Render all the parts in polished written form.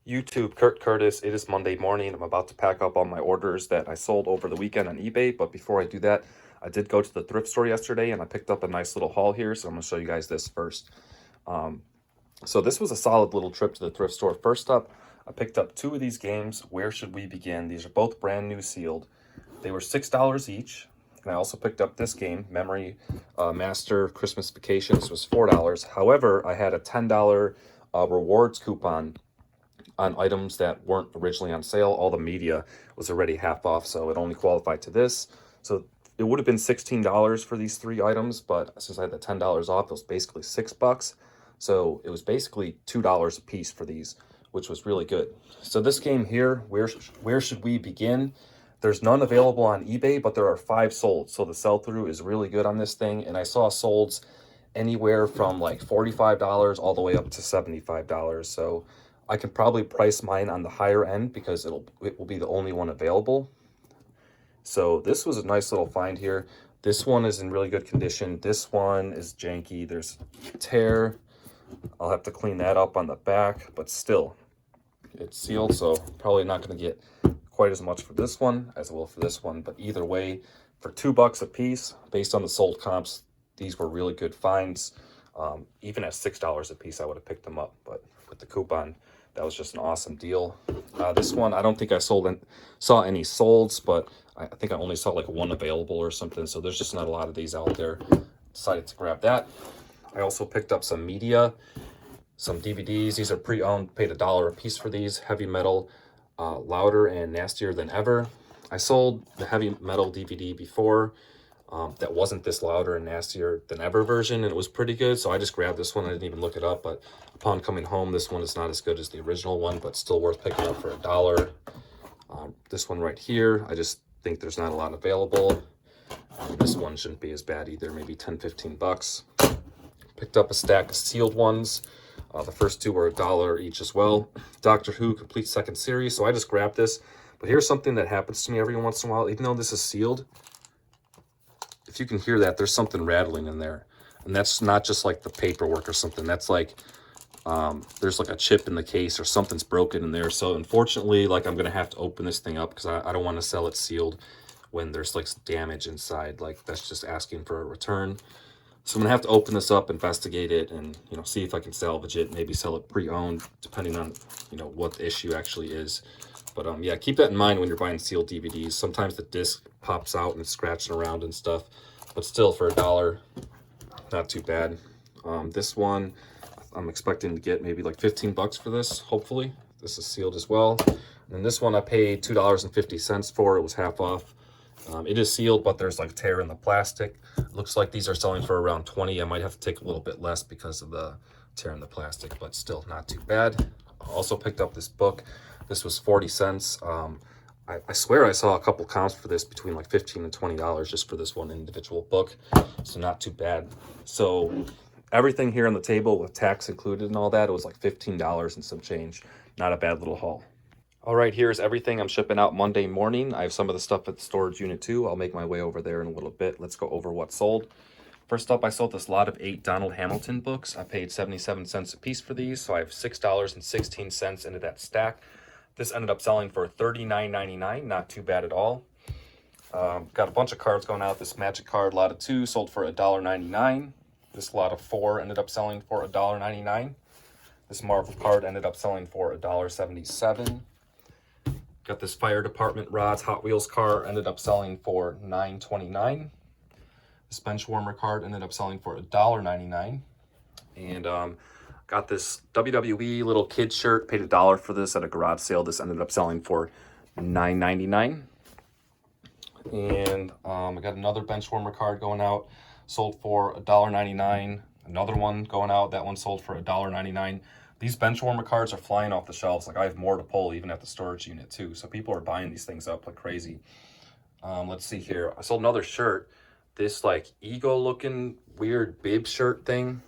YouTube, Kurt Curtis. It is Monday morning. I'm about to pack up all my orders that I sold over the weekend on eBay. But before I do that, I did go to the thrift store yesterday and I picked up a nice little haul here. So I'm going to show you guys this first. So this was a solid little trip to the thrift store. First up, I picked up two of these games. Where should we begin? These are both brand new sealed. They were $6 each. And I also picked up this game, Memory Master Christmas Vacation. This was $4. However, I had a $10 rewards coupon on items that weren't originally on sale. All the media was already half off, so it only qualified to this. So it would have been $16 for these three items, but since I had the $10 off, it was basically $6. So it was basically $2 a piece for these, which was really good. So this game here, where should we begin? There's none available on eBay, but there are 5 sold. So the sell-through is really good on this thing. And I saw solds anywhere from like $45 all the way up to $75. So I can probably price mine on the higher end because it will be the only one available. So this was a nice little find here. This one is in really good condition. This one is janky. There's a tear. I'll have to clean that up on the back, but still, it's sealed, so probably not going to get quite as much for this one as I will for this one. But either way, for $2 a piece, based on the sold comps, these were really good finds. Even at $6 a piece, I would have picked them up, but with the coupon, that was just an awesome deal. This one, I don't think I saw any solds, but I think I only saw like one available or something, so there's just not a lot of these out there. Decided to grab that. I also picked up some media, some DVDs. These are pre-owned, paid $1 a piece for these. Heavy Metal, Louder and Nastier Than Ever. I sold the Heavy Metal DVD before. That wasn't this Louder and Nastier Than Ever version, and it was pretty good, so I just grabbed this one. I didn't even look it up, but upon coming home, this one is not as good as the original one, but still worth picking up for $1. This one right here, I just think there's not a lot available. This one shouldn't be as bad either, maybe 10-15 bucks. Picked up a stack of sealed ones. The first two were $1 each as well. Doctor Who Complete Second Series, so I just grabbed this. But here's something that happens to me every once in a while. Even though this is sealed, if you can hear that, there's something rattling in there. And that's not just like the paperwork or something. That's like, there's like a chip in the case or something's broken in there. So unfortunately, like I'm going to have to open this thing up because I don't want to sell it sealed when there's like damage inside. Like that's just asking for a return. So I'm gonna have to open this up, investigate it, and see if I can salvage it. Maybe sell it pre-owned, depending on what the issue actually is. But yeah, keep that in mind when you're buying sealed DVDs. Sometimes the disc pops out and it's scratching around and stuff, but still for $1, not too bad. This one, I'm expecting to get maybe like 15 bucks for this. Hopefully, this is sealed as well. And then this one I paid $2.50 for. It was half off. It is sealed, but there's like tear in the plastic. Looks like these are selling for around 20. I might have to take a little bit less because of the tear in the plastic, but still not too bad. I also picked up this book. This was 40 cents. I swear I saw a couple comps for this between like $15 and $20 just for this one individual book. So not too bad. So everything here on the table with tax included and all that, it was like $15 and some change. Not a bad little haul. All right, here's everything I'm shipping out Monday morning. I have some of the stuff at the storage unit too. I'll make my way over there in a little bit. Let's go over what sold. First up, I sold this lot of 8 Donald Hamilton books. I paid 77 cents a piece for these, so I have $6.16 into that stack. This ended up selling for $39.99, not too bad at all. Got a bunch of cards going out. This Magic card, lot of 2, sold for $1.99. This lot of 4 ended up selling for $1.99. This Marvel card ended up selling for $1.77. Got this Fire Department Rods Hot Wheels car, ended up selling for $9.29. This bench warmer card ended up selling for $1.99. And got this WWE little kid shirt, paid $1 for this at a garage sale. This ended up selling for $9.99. And I got another bench warmer card going out, sold for $1.99. Another one going out, that one sold for $1.99. These bench warmer cards are flying off the shelves. Like I have more to pull even at the storage unit too. So people are buying these things up like crazy. Let's see here. I sold another shirt. This like Ego looking weird bib shirt thing.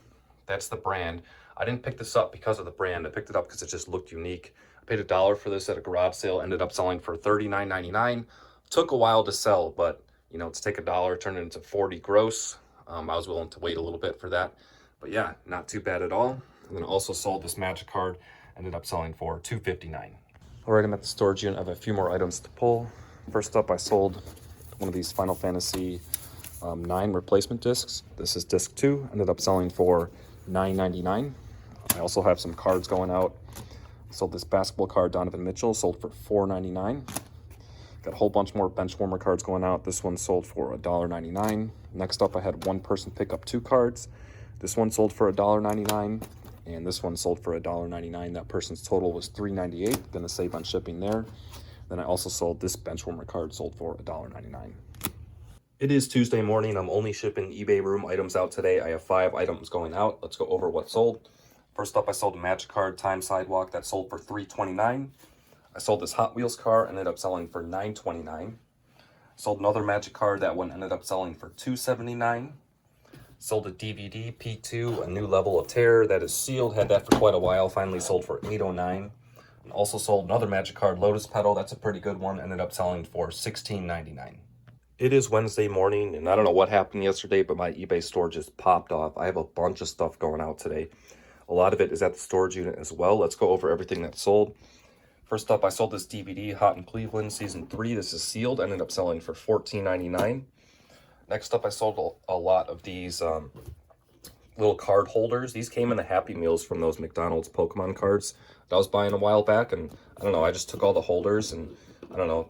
That's the brand. I didn't pick this up because of the brand. I picked it up because it just looked unique. I paid $1 for this at a garage sale. Ended up selling for $39.99. Took a while to sell, but to take $1, turn it into 40 gross. I was willing to wait a little bit for that. But yeah, not too bad at all. And then I also sold this Magic card ended up selling for $2.59. All right, I'm at the storage unit. I have a few more items to pull. First up, I sold one of these Final Fantasy 9 replacement discs. This is disc 2, ended up selling for $9.99. I also have some cards going out. Sold this basketball card, Donovan Mitchell, sold for $4.99. Got a whole bunch more bench warmer cards going out. This one sold for $1.99. Next up, I had one person pick up 2 cards. This one sold for $1.99, and this one sold for $1.99. That person's total was $3.98. Gonna save on shipping there. Then I also sold this bench warmer card, sold for $1.99. It is Tuesday morning. I'm only shipping eBay room items out today. I have 5 items going out. Let's go over what sold. First up, I sold a Magic card, Time Sidewalk, that sold for $3.29. I sold this Hot Wheels car, ended up selling for $9.29. Sold another Magic card, that one ended up selling for $2.79. Sold a DVD P2, A New Level of Terror, that is sealed, had that for quite a while, finally sold for $8.09. And also sold another Magic card, Lotus Petal, that's a pretty good one, ended up selling for $16.99. It is Wednesday morning, and I don't know what happened yesterday, but my eBay store just popped off. I have a bunch of stuff going out today. A lot of it is at the storage unit as well. Let's go over everything that sold. First up, I sold this DVD, Hot in Cleveland, Season 3. This is sealed, ended up selling for $14.99. Next up, I sold a lot of these little card holders. These came in the Happy Meals from those McDonald's Pokemon cards that I was buying a while back. And I don't know, I just took all the holders and I don't know,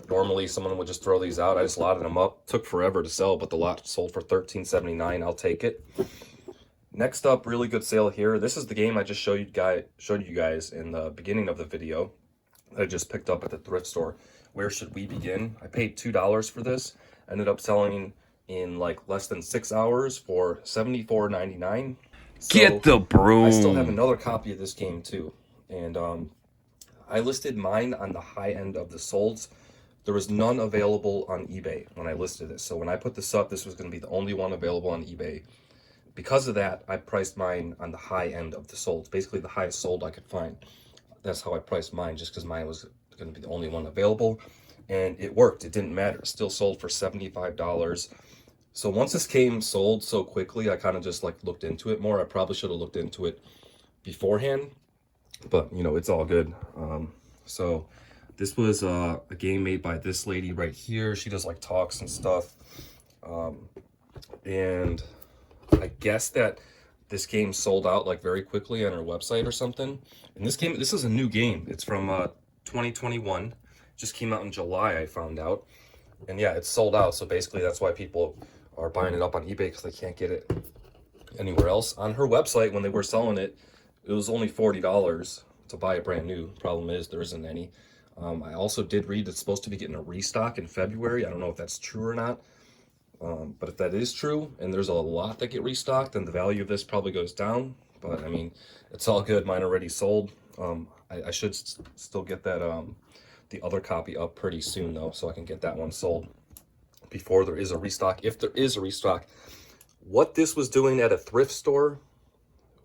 normally someone would just throw these out. I just lotted them up. Took forever to sell, but the lot sold for $13.79. I'll take it. Next up, really good sale here. This is the game I just showed you guys in the beginning of the video. I just picked up at the thrift store. Where Should We Begin? I paid $2 for this. Ended up selling in like less than 6 hours for $74.99. So get the broom. I still have another copy of this game too. And I listed mine on the high end of the solds. There was none available on eBay when I listed it. So when I put this up, this was going to be the only one available on eBay. Because of that, I priced mine on the high end of the solds, basically the highest sold I could find. That's how I priced mine, just because mine was going to be the only one available. And it worked. It didn't matter. It still sold for $75. So once this game sold so quickly, I kind of just like looked into it more. I probably should have looked into it beforehand, but you know, it's all good. So this was a game made by this lady right here. She does like talks and stuff. And I guess that this game sold out like very quickly on her website or something. And this is a new game. It's from 2021. Just came out in July, I found out. And yeah, it's sold out. So basically that's why people are buying it up on eBay, because they can't get it anywhere else. On her website, when they were selling it, it was only $40 to buy it brand new. Problem is, there isn't any. I also did read it's supposed to be getting a restock in February. I don't know if that's true or not. But if that is true, and there's a lot that get restocked, then the value of this probably goes down. But I mean, it's all good. Mine already sold. I should still get that the other copy up pretty soon though, so I can get that one sold before there is a restock, if there is a restock. What this was doing at a thrift store,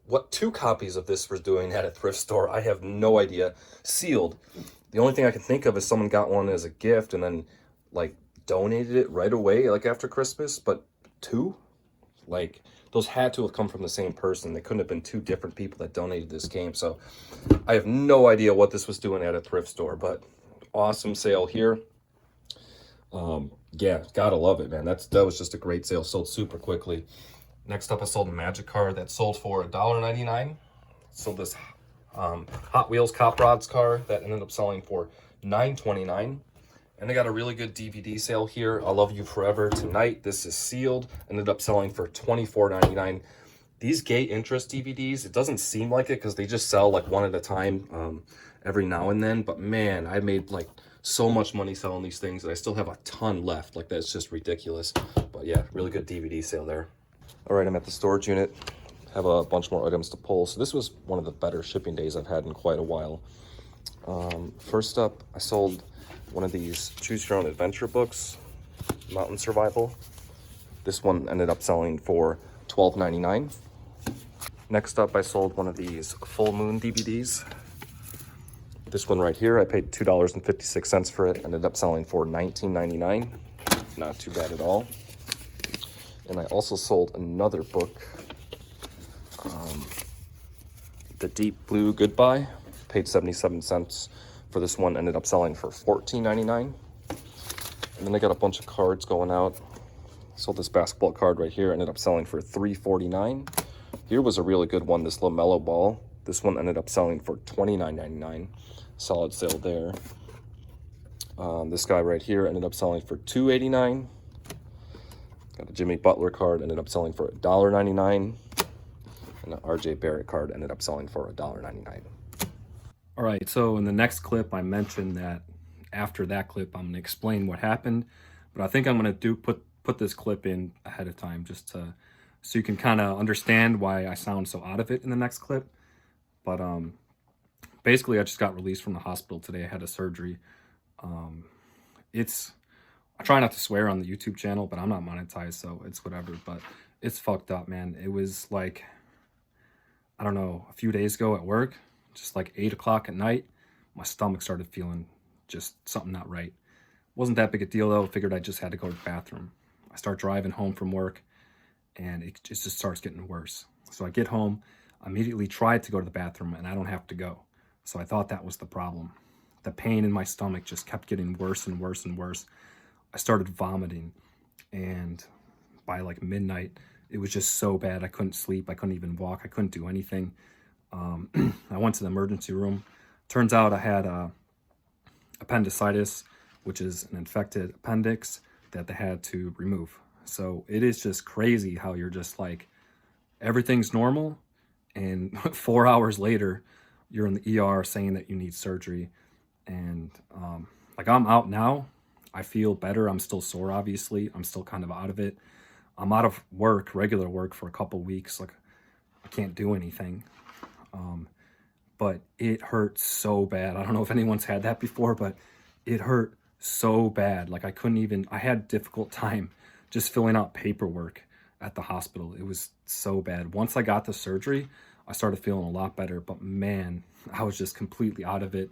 what 2 copies of this was doing at a thrift store, I have no idea. Sealed. The only thing I can think of is someone got one as a gift and then like donated it right away, like after Christmas. But 2, like those had to have come from the same person. They couldn't have been 2 different people that donated this game. So I have no idea what this was doing at a thrift store, but awesome sale here. Yeah, gotta love it, man. That was just a great sale. Sold super quickly. Next up, I sold a Magic card that sold for $1.99. Sold this Hot Wheels Cop Rods car that ended up selling for $9.29. And I got a really good DVD sale here. I Love You Forever Tonight. This is sealed. Ended up selling for $24.99. These Gay Interest DVDs, it doesn't seem like it because they just sell like one at a time every now and then. But man, I made like so much money selling these things, and I still have a ton left. Like, that's just ridiculous. But yeah, really good DVD sale there. All right, I'm at the storage unit. Have a bunch more items to pull. So this was one of the better shipping days I've had in quite a while. First up, I sold one of these Choose Your Own Adventure books, Mountain Survival. This one ended up selling for $12.99. Next up, I sold one of these Full Moon DVDs. This one right here, I paid $2.56 for it. Ended up selling for $19.99. Not too bad at all. And I also sold another book, The Deep Blue Goodbye. Paid 77 cents for this one, ended up selling for $14.99. And then I got a bunch of cards going out. Sold this basketball card right here, ended up selling for $3.49. Here was a really good one, this LaMelo ball. This one ended up selling for $29.99. Solid sale there. This guy right here ended up selling for $2.89. Got a Jimmy Butler card, ended up selling for $1.99. And an RJ Barrett card ended up selling for $1.99. All right, so in the next clip, I mentioned that after that clip, I'm gonna explain what happened, but I think I'm gonna put this clip in ahead of time just to so you can kind of understand why I sound so out of it in the next clip. But basically, I just got released from the hospital today. I had a surgery. I try not to swear on the YouTube channel, but I'm not monetized, so it's whatever. But it's fucked up, man. It was like, I don't know, a few days ago at work, just like 8 o'clock at night, my stomach started feeling just something not right. Wasn't that big a deal though. Figured I just had to go to the bathroom. I start driving home from work and it just starts getting worse. So I get home, immediately tried to go to the bathroom and I don't have to go. So I thought that was the problem. The pain in my stomach just kept getting worse and worse and worse. I started vomiting, and by like midnight, it was just so bad. I couldn't sleep. I couldn't even walk. I couldn't do anything. I went to the emergency room. Turns out I had appendicitis, which is an infected appendix that they had to remove. So it is just crazy how you're just like, everything's normal, and 4 hours later, you're in the ER saying that you need surgery. And like, I'm out now. I feel better. I'm still sore, obviously. I'm still kind of out of it. I'm out of work, regular work, for a couple weeks. Like, I can't do anything. But it hurt so bad. I don't know if anyone's had that before, but it hurt so bad. Like, I had difficult time just filling out paperwork at the hospital. It was so bad. Once I got the surgery, I started feeling a lot better, but man, I was just completely out of it.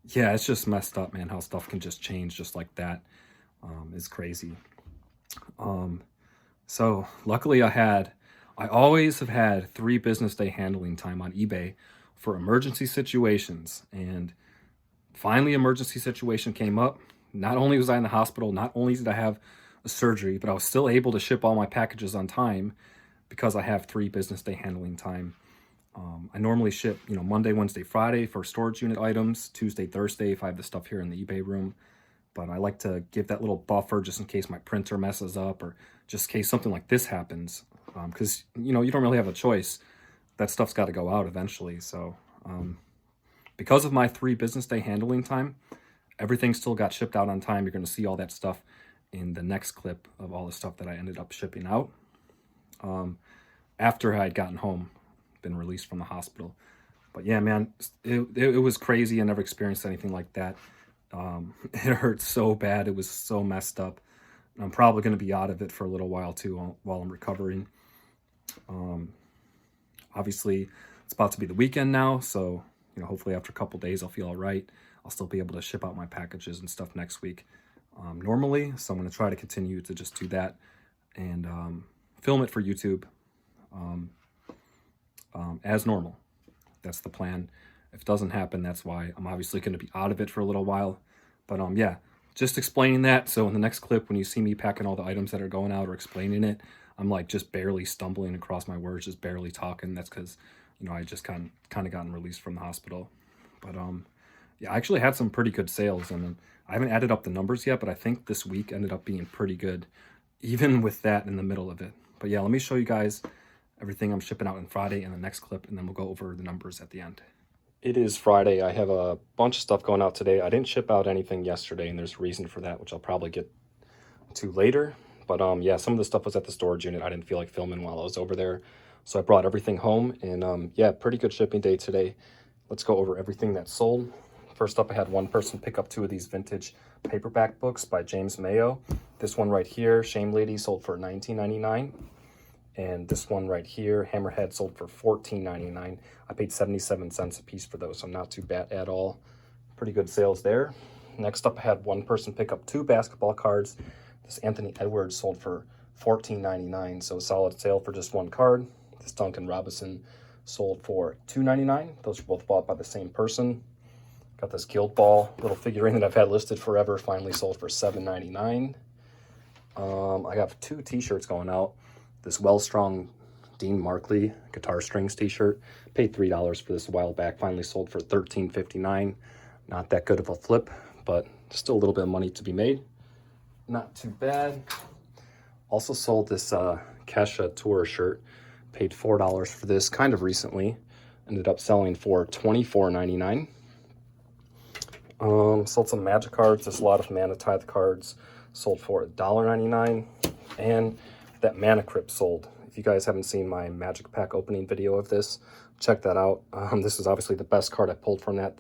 Yeah, it's just messed up, man, how stuff can just change just like that. It's crazy. So luckily I always have had 3 business day handling time on eBay for emergency situations. And finally, emergency situation came up. Not only was I in the hospital, not only did I have a surgery, but I was still able to ship all my packages on time because I have 3 business day handling time. I normally ship, Monday, Wednesday, Friday for storage unit items, Tuesday, Thursday if I have the stuff here in the eBay room. But I like to give that little buffer just in case my printer messes up or just in case something like this happens. Because, you don't really have a choice. That stuff's got to go out eventually. So because of my 3 business day handling time, everything still got shipped out on time. You're going to see all that stuff in the next clip of all the stuff that I ended up shipping out after I had gotten home, been released from the hospital. But yeah, man, it was crazy. I never experienced anything like that. It hurt so bad. It was so messed up. I'm probably going to be out of it for a little while too while I'm recovering. Obviously, it's about to be the weekend now, so hopefully after a couple days I'll feel all right. I'll still be able to ship out my packages and stuff next week normally. So I'm going to try to continue to just do that and film it for YouTube as normal. That's the plan. If it doesn't happen, that's why I'm obviously going to be out of it for a little while. But yeah, just explaining that. So in the next clip, when you see me packing all the items that are going out or explaining it, I'm like just barely stumbling across my words, just barely talking. That's because, I just kind of gotten released from the hospital. But yeah, I actually had some pretty good sales, and I haven't added up the numbers yet, but I think this week ended up being pretty good, even with that in the middle of it. But yeah, let me show you guys everything I'm shipping out on Friday in the next clip, and then we'll go over the numbers at the end. It is Friday. I have a bunch of stuff going out today. I didn't ship out anything yesterday, and there's a reason for that, which I'll probably get to later. But yeah, some of the stuff was at the storage unit. I didn't feel like filming while I was over there, so I brought everything home. And yeah, pretty good shipping day today. Let's go over everything that sold. First up, I had one person pick up 2 of these vintage paperback books by James Mayo. This one right here, Shame Lady, sold for $19.99. And this one right here, Hammerhead, sold for $14.99. I paid 77 cents a piece for those, so not too bad at all. Pretty good sales there. Next up, I had one person pick up 2 basketball cards. This Anthony Edwards sold for $14.99, so a solid sale for just 1 card. This Duncan Robinson sold for $2.99. Those are both bought by the same person. Got this Guild Ball little figurine that I've had listed forever, finally sold for $7.99. I got 2 t-shirts going out. This Well Strong Dean Markley guitar strings t-shirt. Paid $3 for this a while back, finally sold for $13.59. Not that good of a flip, but still a little bit of money to be made. Not too bad. Also sold this Kesha Tour shirt. Paid $4 for this kind of recently. Ended up selling for $24.99. Sold some Magic cards. There's a lot of Mana Tithe cards. Sold for $1.99. And that Mana Crypt sold. If you guys haven't seen my Magic Pack opening video of this, check that out. This is obviously the best card I pulled from that.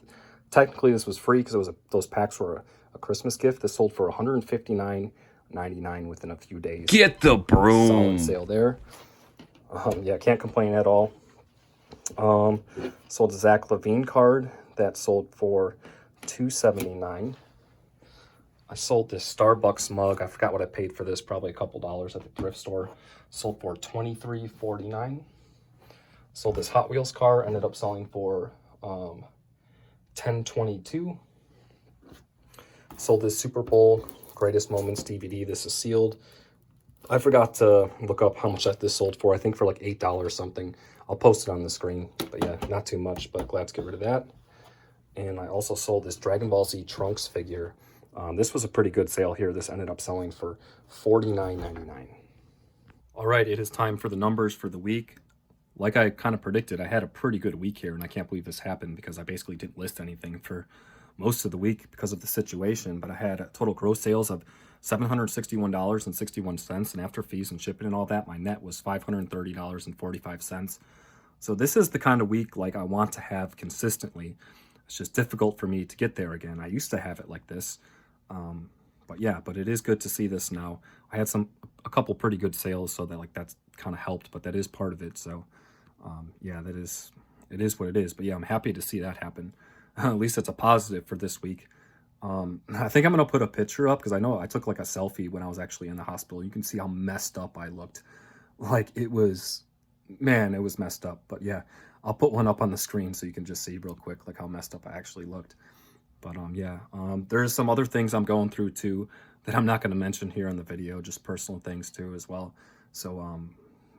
Technically, this was free because it was those packs were a Christmas gift. This sold for $159.99 within a few days. Get the broom. Solid sale there. Yeah, can't complain at all. Sold a Zach Levine card that sold for $2.79. I sold this Starbucks mug. I forgot what I paid for this. Probably a couple dollars at the thrift store. Sold for $23.49. Sold this Hot Wheels car. Ended up selling for $10.22. Sold this Super Bowl Greatest Moments DVD. This is sealed. I forgot to look up how much this sold for. I think for like $8 something. I'll post it on the screen. But yeah, not too much, but glad to get rid of that. And I also sold this Dragon Ball Z Trunks figure. This was a pretty good sale here. This ended up selling for $49.99. All right, it is time for the numbers for the week. Like I kind of predicted, I had a pretty good week here, and I can't believe this happened because I basically didn't list anything for most of the week because of the situation. But I had a total gross sales of $761.61, and after fees and shipping and all that, my net was $530.45. So this is the kind of week like I want to have consistently. It's just difficult for me to get there again. I used to have it like this. But yeah, but it is good to see this now. I had a couple pretty good sales, so that that's kind of helped, but that is part of it. So yeah, it is what it is. But yeah, I'm happy to see that happen. At least it's a positive for this week. I think I'm gonna put a picture up because I know I took like a selfie when I was actually in the hospital. You can see how messed up I looked. Like it was messed up. But yeah, I'll put one up on the screen so you can just see real quick like how messed up I actually looked. But yeah, there's some other things I'm going through too that I'm not going to mention here in the video, just personal things too as well. So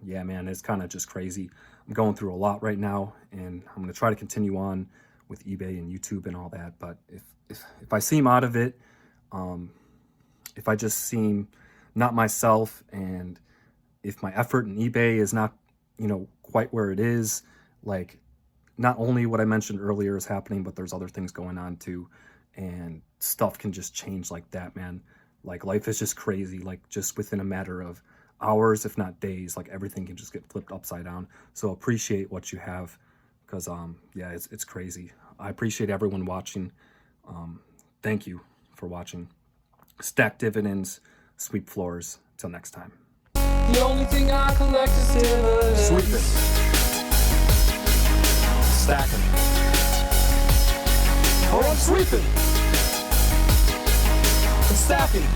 yeah, man, it's kind of just crazy. I'm going through a lot right now, and I'm going to try to continue on with eBay and YouTube and all that. But if I seem out of it, if I just seem not myself, and if my effort in eBay is not, quite where it is, like not only what I mentioned earlier is happening, but there's other things going on too, and stuff can just change like that, man. Like life is just crazy, like just within a matter of hours, if not days, like everything can just get flipped upside down. So appreciate what you have, because yeah, it's crazy. I appreciate everyone watching. Thank you for watching. Stack dividends, sweep floors. Till next time. The only thing I collect is dividends. Sweeping. Stacking. Oh, I'm sweeping and stacking.